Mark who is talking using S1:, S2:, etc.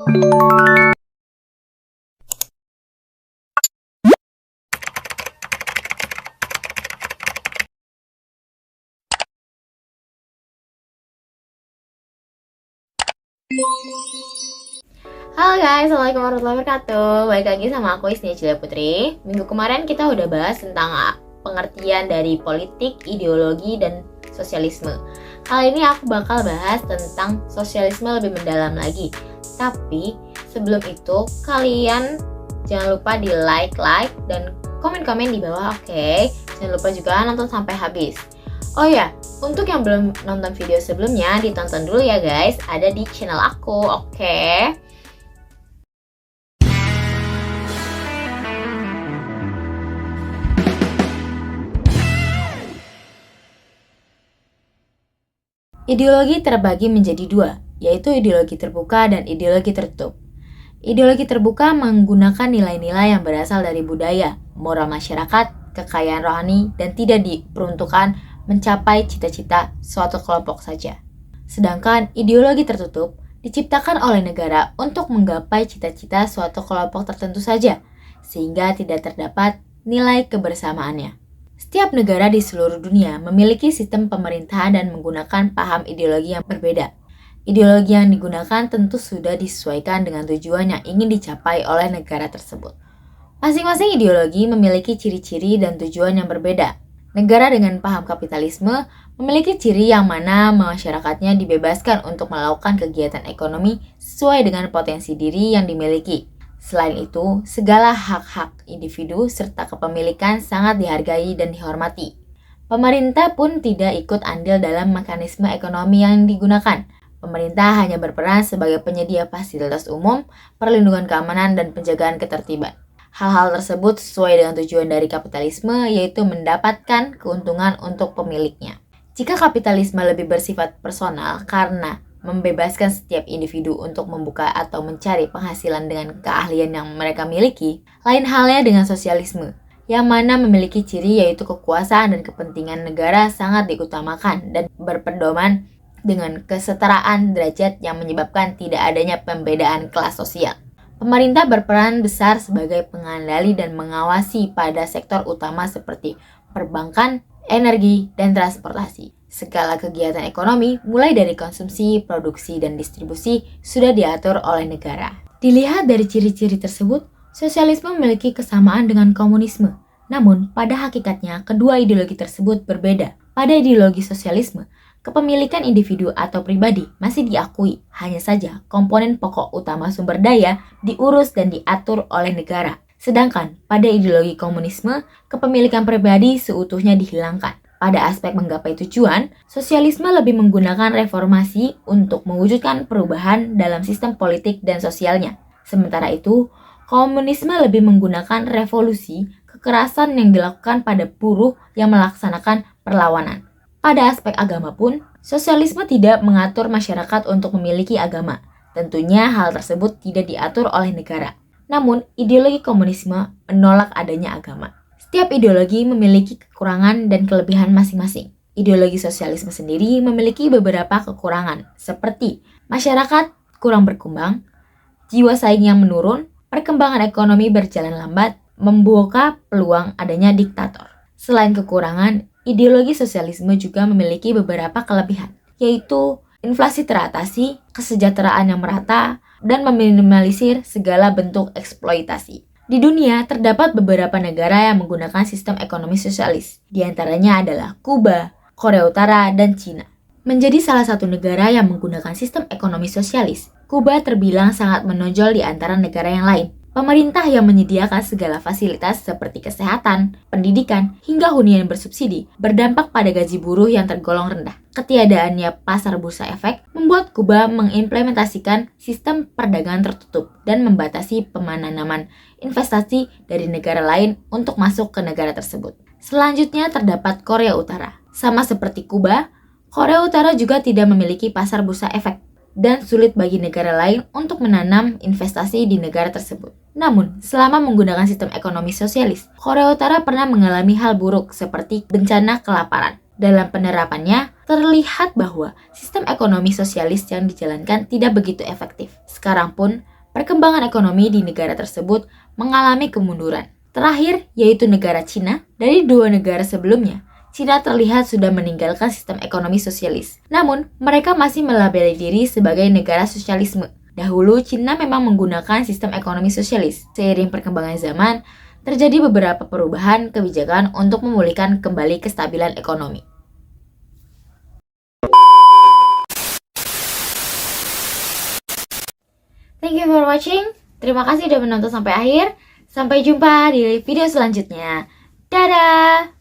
S1: Halo guys, Assalamualaikum warahmatullahi wabarakatuh. Balik lagi sama aku Isnia Cilia Putri. Minggu kemarin kita udah bahas tentang pengertian dari politik, ideologi, dan sosialisme. Kali ini aku bakal bahas tentang sosialisme lebih mendalam lagi. Tapi sebelum itu, kalian jangan lupa di like dan komen-komen di bawah, oke? Jangan lupa juga nonton sampai habis. Oh ya, untuk yang belum nonton video sebelumnya, ditonton dulu ya guys. Ada di channel aku, oke? Ideologi terbagi menjadi dua, yaitu ideologi terbuka dan ideologi tertutup. Ideologi terbuka menggunakan nilai-nilai yang berasal dari budaya, moral masyarakat, kekayaan rohani, dan tidak diperuntukkan mencapai cita-cita suatu kelompok saja. Sedangkan ideologi tertutup diciptakan oleh negara untuk menggapai cita-cita suatu kelompok tertentu saja, sehingga tidak terdapat nilai kebersamaannya. Setiap negara di seluruh dunia memiliki sistem pemerintahan dan menggunakan paham ideologi yang berbeda. Ideologi yang digunakan tentu sudah disesuaikan dengan tujuan yang ingin dicapai oleh negara tersebut. Masing-masing ideologi memiliki ciri-ciri dan tujuan yang berbeda. Negara dengan paham kapitalisme memiliki ciri yang mana masyarakatnya dibebaskan untuk melakukan kegiatan ekonomi sesuai dengan potensi diri yang dimiliki. Selain itu, segala hak-hak individu serta kepemilikan sangat dihargai dan dihormati. Pemerintah pun tidak ikut andil dalam mekanisme ekonomi yang digunakan. Pemerintah hanya berperan sebagai penyedia fasilitas umum, perlindungan keamanan, dan penjagaan ketertiban. Hal-hal tersebut sesuai dengan tujuan dari kapitalisme, yaitu mendapatkan keuntungan untuk pemiliknya. Jika kapitalisme lebih bersifat personal karena membebaskan setiap individu untuk membuka atau mencari penghasilan dengan keahlian yang mereka miliki, lain halnya dengan sosialisme, yang mana memiliki ciri yaitu kekuasaan dan kepentingan negara sangat diutamakan dan berpedoman dengan kesetaraan derajat yang menyebabkan tidak adanya pembedaan kelas sosial. Pemerintah berperan besar sebagai pengendali dan mengawasi pada sektor utama seperti perbankan, energi, dan transportasi. Segala kegiatan ekonomi, mulai dari konsumsi, produksi, dan distribusi, sudah diatur oleh negara. Dilihat dari ciri-ciri tersebut, sosialisme memiliki kesamaan dengan komunisme. Namun, pada hakikatnya, kedua ideologi tersebut berbeda. Pada ideologi sosialisme, kepemilikan individu atau pribadi masih diakui, hanya saja komponen pokok utama sumber daya diurus dan diatur oleh negara. Sedangkan, pada ideologi komunisme, kepemilikan pribadi seutuhnya dihilangkan. Pada aspek menggapai tujuan, sosialisme lebih menggunakan reformasi untuk mewujudkan perubahan dalam sistem politik dan sosialnya. Sementara itu, komunisme lebih menggunakan revolusi, kekerasan yang dilakukan pada buruh yang melaksanakan perlawanan. Pada aspek agama pun, sosialisme tidak mengatur masyarakat untuk memiliki agama. Tentunya hal tersebut tidak diatur oleh negara. Namun, ideologi komunisme menolak adanya agama. Setiap ideologi memiliki kekurangan dan kelebihan masing-masing. Ideologi sosialisme sendiri memiliki beberapa kekurangan, seperti masyarakat kurang berkembang, jiwa saing yang menurun, perkembangan ekonomi berjalan lambat, membuka peluang adanya diktator. Selain kekurangan, ideologi sosialisme juga memiliki beberapa kelebihan, yaitu inflasi teratasi, kesejahteraan yang merata, dan meminimalisir segala bentuk eksploitasi. Di dunia, terdapat beberapa negara yang menggunakan sistem ekonomi sosialis. Di antaranya adalah Kuba, Korea Utara, dan Cina. Menjadi salah satu negara yang menggunakan sistem ekonomi sosialis, Kuba terbilang sangat menonjol di antara negara yang lain. Pemerintah yang menyediakan segala fasilitas seperti kesehatan, pendidikan, hingga hunian bersubsidi berdampak pada gaji buruh yang tergolong rendah. Ketiadaannya pasar bursa efek membuat Kuba mengimplementasikan sistem perdagangan tertutup dan membatasi penanaman investasi dari negara lain untuk masuk ke negara tersebut. Selanjutnya terdapat Korea Utara. Sama seperti Kuba, Korea Utara juga tidak memiliki pasar bursa efek dan sulit bagi negara lain untuk menanam investasi di negara tersebut. Namun, selama menggunakan sistem ekonomi sosialis, Korea Utara pernah mengalami hal buruk seperti bencana kelaparan. Dalam penerapannya, terlihat bahwa sistem ekonomi sosialis yang dijalankan tidak begitu efektif. Sekarang pun, perkembangan ekonomi di negara tersebut mengalami kemunduran. Terakhir, yaitu negara Cina. Dari dua negara sebelumnya, Cina terlihat sudah meninggalkan sistem ekonomi sosialis. Namun, mereka masih melabeli diri sebagai negara sosialisme. Dahulu, Cina memang menggunakan sistem ekonomi sosialis. Seiring perkembangan zaman, terjadi beberapa perubahan kebijakan untuk memulihkan kembali kestabilan ekonomi. Thank you for watching. Terima kasih sudah menonton sampai akhir. Sampai jumpa di video selanjutnya. Dadah!